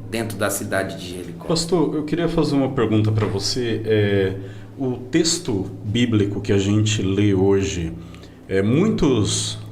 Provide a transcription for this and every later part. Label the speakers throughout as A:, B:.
A: dentro da cidade de Jericó.
B: Pastor, eu queria fazer uma pergunta para você. O texto bíblico que a gente lê hoje,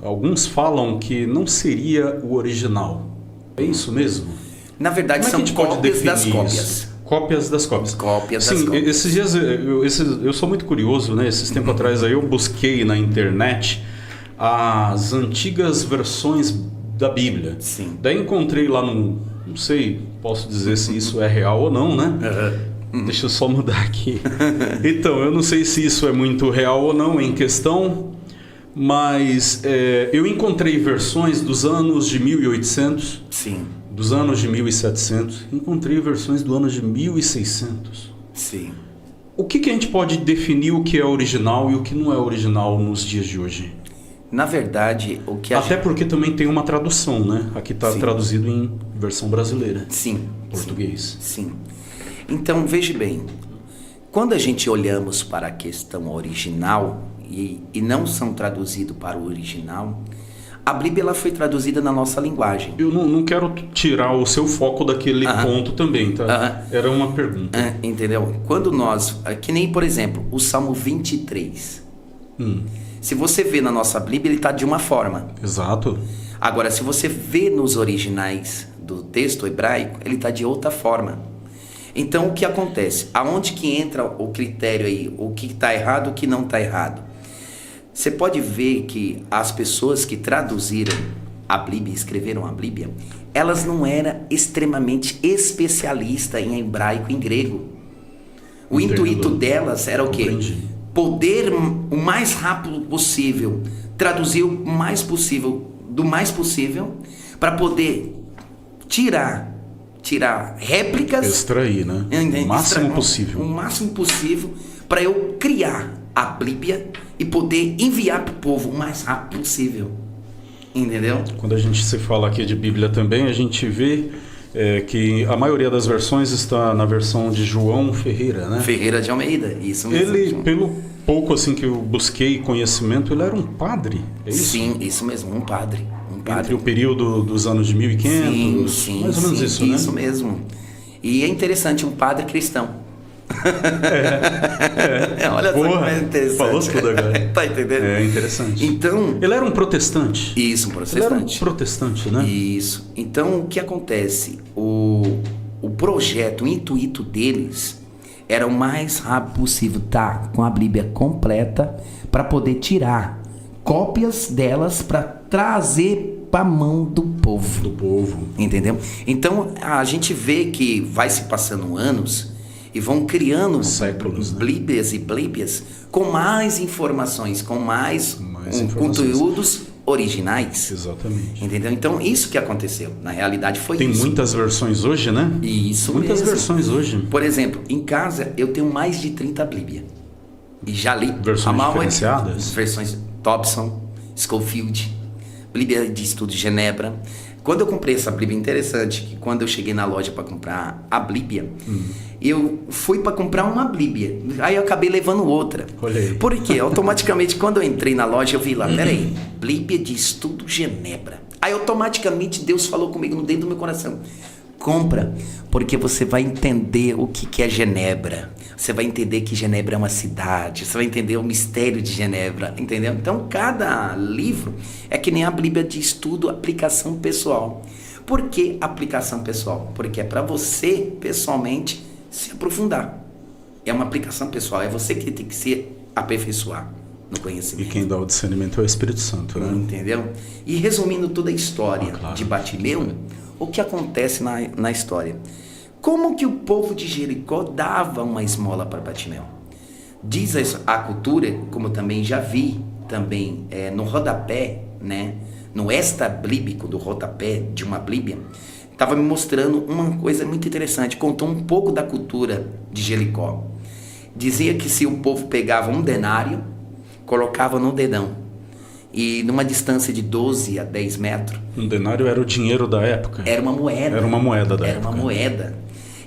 B: alguns falam que não seria o original. É isso mesmo?
A: Na verdade,
B: Como é que
A: são
B: a gente pode
A: cópias das
B: definir
A: cópias.
B: isso? Cópias das cópias.
A: Cópias
B: Sim,
A: das cópias.
B: Esses dias eu sou muito curioso, né? Esses tempos atrás aí eu busquei na internet as antigas versões da Bíblia.
A: Sim.
B: Daí encontrei lá não sei, posso dizer se isso é real ou não, né? Deixa eu só mudar aqui. Então, eu não sei se isso é muito real ou não em questão, mas eu encontrei versões dos anos de 1800.
A: Sim.
B: Dos anos de 1700, encontrei versões do ano de 1600.
A: Sim.
B: O que a gente pode definir o que é original e o que não é original nos dias de hoje?
A: Na verdade, o que
B: Até porque também tem uma tradução, né? Aqui está
A: Sim.
B: traduzido em versão brasileira.
A: Sim.
B: Português.
A: Sim. Então, veja bem, quando a gente olhamos para a questão original e não são traduzidos para o original, a Bíblia ela foi traduzida na nossa linguagem.
B: Eu não quero tirar o seu foco daquele ponto também, tá? Era uma pergunta.
A: Entendeu? Quando nós, que nem, por exemplo, o Salmo 23. Se você vê na nossa Bíblia, ele está de uma forma.
B: Exato.
A: Agora, se você vê nos originais do texto hebraico, ele está de outra forma. Então, o que acontece? Aonde que entra o critério aí? O que está errado, o que não está errado? Você pode ver que as pessoas que traduziram a Bíblia, escreveram a Bíblia, elas não eram extremamente especialistas em hebraico e em grego. O intuito delas era o quê?
B: Entendi.
A: Poder o mais rápido possível, traduzir o mais possível, do mais possível, para poder tirar réplicas.
B: Extrair, né? O máximo possível.
A: O máximo possível para eu criar a Bíblia e poder enviar para o povo o mais rápido possível. Entendeu?
B: Quando a gente se fala aqui de Bíblia também, a gente vê que a maioria das versões está na versão de João Ferreira, né?
A: Ferreira de Almeida, isso mesmo.
B: Ele, pelo pouco assim que eu busquei conhecimento, ele era um padre, é isso?
A: Sim, isso mesmo, um padre.
B: Entre o período dos anos de 1500,
A: sim,
B: mais ou menos isso, né?
A: Isso mesmo. E é interessante, um padre cristão. Olha só como é interessante.
B: Falou tudo agora.
A: Tá entendendo?
B: É interessante.
A: Então,
B: ele era um protestante.
A: Isso, um protestante.
B: Ele era um protestante, né?
A: Isso. Então, o que acontece? O projeto, o intuito deles era o mais rápido possível estar com a Bíblia completa para poder tirar cópias delas para trazer para a mão do povo.
B: Do povo.
A: Entendeu? Então, a gente vê que vai se passando anos e vão criando
B: séculos, né?
A: Bíblias com mais informações, com mais conteúdos originais.
B: Exatamente.
A: Entendeu? Então, isso que aconteceu. Na realidade, foi
B: Tem
A: isso.
B: Tem muitas versões hoje, né?
A: Isso
B: muitas
A: mesmo.
B: versões hoje.
A: Por exemplo, em casa, eu tenho mais de 30 Bíblias. E já li.
B: Versões diferenciadas?
A: Versões Thompson, Scofield, Bíblia de Estudo de Genebra. Quando eu comprei essa Bíblia, interessante que quando eu cheguei na loja para comprar a Bíblia, eu fui para comprar uma Bíblia, aí eu acabei levando outra.
B: Olha aí.
A: Por quê? Automaticamente, quando eu entrei na loja, eu vi lá, peraí, Bíblia de Estudo Genebra. Aí automaticamente Deus falou comigo no dentro do meu coração: compra, porque você vai entender o que é Genebra. Você vai entender que Genebra é uma cidade. Você vai entender o mistério de Genebra, entendeu? Então, cada livro é que nem a Bíblia de Estudo, aplicação pessoal. Por que aplicação pessoal? Porque é para você, pessoalmente, se aprofundar. É uma aplicação pessoal. É você que tem que se aperfeiçoar no conhecimento.
B: E quem dá o discernimento é o Espírito Santo, né?
A: Entendeu? E resumindo toda a história
B: claro.
A: de Bartimeu, o que acontece na história? Como que o povo de Jericó dava uma esmola para Bartimeu? Diz a cultura, como eu também já vi, também no rodapé, né? No extra bíblico do rodapé de uma Bíblia, estava me mostrando uma coisa muito interessante. Contou um pouco da cultura de Jericó. Dizia que se o povo pegava um denário, colocava no dedão, e numa distância de 12 a 10 metros.
B: Um denário era o dinheiro da época?
A: Era uma moeda.
B: Era uma moeda da época.
A: Era uma moeda.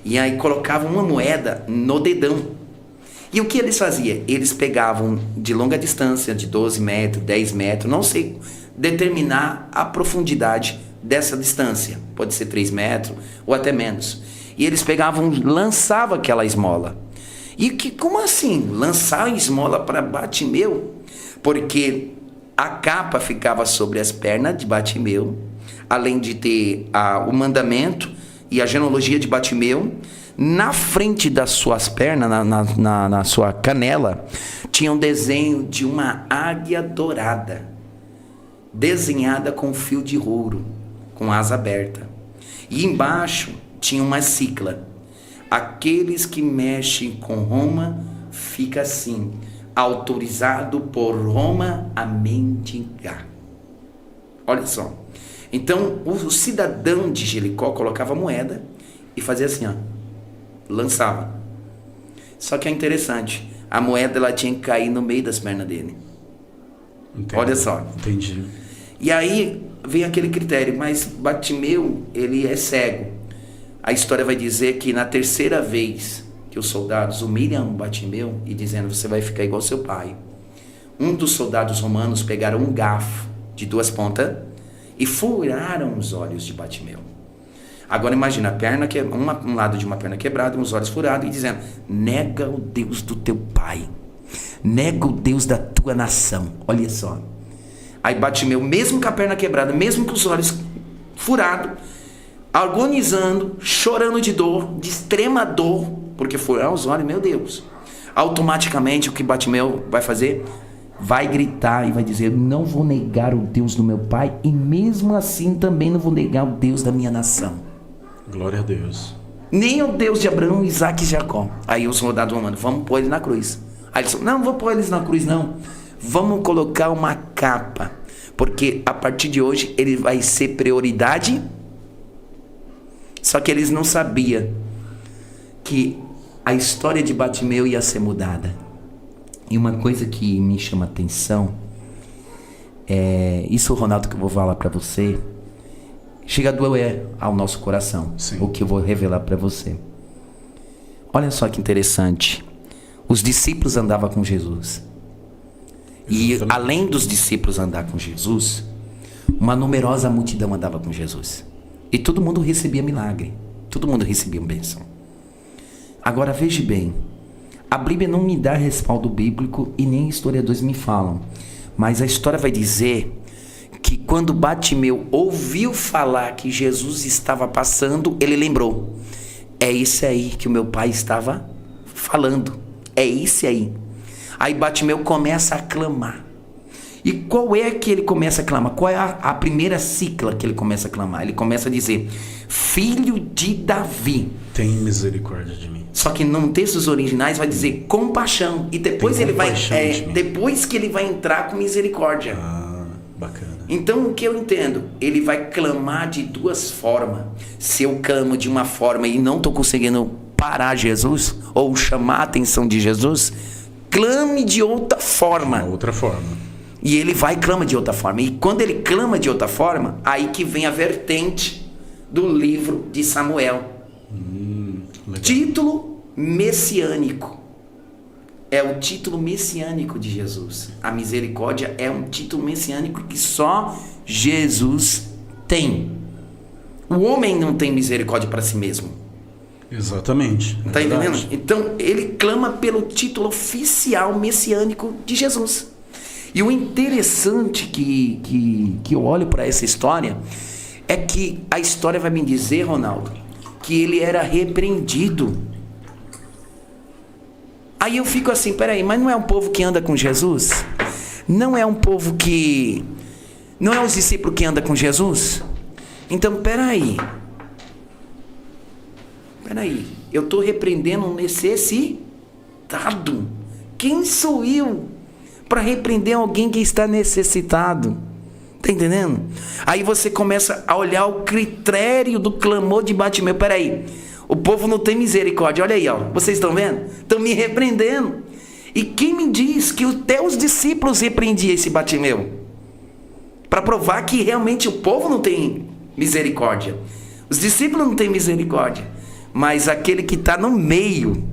A: E aí colocavam uma moeda no dedão. E o que eles faziam? Eles pegavam de longa distância, de 12 metros, 10 metros, não sei determinar a profundidade, dessa distância. Pode ser 3 metros ou até menos. E eles pegavam, lançavam aquela esmola. E como assim? Lançar a esmola para Bartimeu? Porque a capa ficava sobre as pernas de Bartimeu, além de ter o mandamento e a genealogia de Bartimeu. Na frente das suas pernas, na sua canela, tinha um desenho de uma águia dourada, desenhada com fio de ouro, com asa aberta. E embaixo tinha uma cicla. Aqueles que mexem com Roma, fica assim: autorizado por Roma a mendigar. Olha só. Então, o cidadão de Jericó colocava moeda e fazia assim, ó, lançava. Só que é interessante, a moeda ela tinha que cair no meio das pernas dele.
B: Entendi.
A: Olha só.
B: Entendi.
A: E aí vem aquele critério, mas Bartimeu, ele é cego. A história vai dizer que na terceira vez que os soldados humilham Bartimeu e dizendo, você vai ficar igual seu pai, um dos soldados romanos pegaram um garfo de 2 pontas e furaram os olhos de Bartimeu. Agora imagina, a perna um lado de uma perna quebrada, os olhos furados, e dizendo, nega o Deus do teu pai, nega o Deus da tua nação. Olha só. Aí Bartimeu, mesmo com a perna quebrada, mesmo com os olhos furados, agonizando, chorando de dor, de extrema dor, porque furar os olhos, meu Deus, automaticamente o que Bartimeu vai fazer? Vai gritar e vai dizer, não vou negar o Deus do meu pai, e mesmo assim também não vou negar o Deus da minha nação.
B: Glória a Deus.
A: Nem o Deus de Abraão, Isaac e Jacó. Aí os soldados romanos, vamos pôr ele na cruz. Aí eles falam, não vou pôr eles na cruz não, vamos colocar uma capa, porque a partir de hoje ele vai ser prioridade. Só que eles não sabiam que a história de Bartimeu ia ser mudada. E uma coisa que me chama atenção é isso, Ronaldo, que eu vou falar para você, chega a doer ao nosso coração. Sim. O que eu vou revelar para você. Olha só que interessante. Os discípulos andavam com Jesus. E além dos discípulos andar com Jesus, uma numerosa multidão andava com Jesus. E todo mundo recebia milagre. Todo mundo recebia bênção. Agora veja bem. A Bíblia não me dá respaldo bíblico e nem historiadores me falam. Mas a história vai dizer que quando Bartimeu ouviu falar que Jesus estava passando, ele lembrou. É isso aí que o meu pai estava falando. É isso aí. Aí Bartimeu começa a clamar. E qual é que ele começa a clamar? Qual é a primeira cicla que ele começa a clamar? Ele começa a dizer, filho de Davi,
B: tem misericórdia de mim.
A: Só que no textos originais vai dizer compaixão. E depois ele vai depois que ele vai entrar com misericórdia.
B: Ah, bacana.
A: Então o que eu entendo? Ele vai clamar de 2 formas. Se eu clamo de uma forma e não estou conseguindo parar Jesus, ou chamar a atenção de Jesus, clame de outra forma.
B: Uma outra forma.
A: E ele vai e clama de outra forma. E quando ele clama de outra forma, aí que vem a vertente do livro de Samuel. Título messiânico. É o título messiânico de Jesus. A misericórdia é um título messiânico que só Jesus tem. O homem não tem misericórdia para si mesmo.
B: Exatamente.
A: Está entendendo? Então ele clama pelo título oficial messiânico de Jesus. E o interessante que eu olho para essa história é que a história vai me dizer, Ronaldo, que ele era repreendido. Aí eu fico assim, peraí, mas não é um povo que anda com Jesus? Não é um povo que... Não é os discípulos que andam com Jesus? Então, peraí. Eu estou repreendendo um necessitado. Quem sou eu para repreender alguém que está necessitado? Tá entendendo? Aí você começa a olhar o critério do clamor de Bartimeu. Peraí, o povo não tem misericórdia. Olha aí, ó. Vocês estão vendo? Estão me repreendendo. E quem me diz que até os discípulos repreendiam esse Bartimeu? Para provar que realmente o povo não tem misericórdia. Os discípulos não têm misericórdia. Mas aquele que está no meio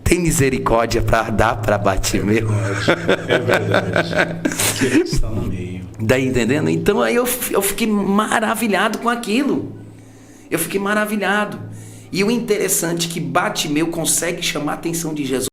A: tem misericórdia para dar para Bartimeu.
B: É verdade. Aquele que está no meio.
A: Daí, entendendo? Então aí eu fiquei maravilhado com aquilo. Eu fiquei maravilhado. E o interessante é que Bartimeu consegue chamar a atenção de Jesus.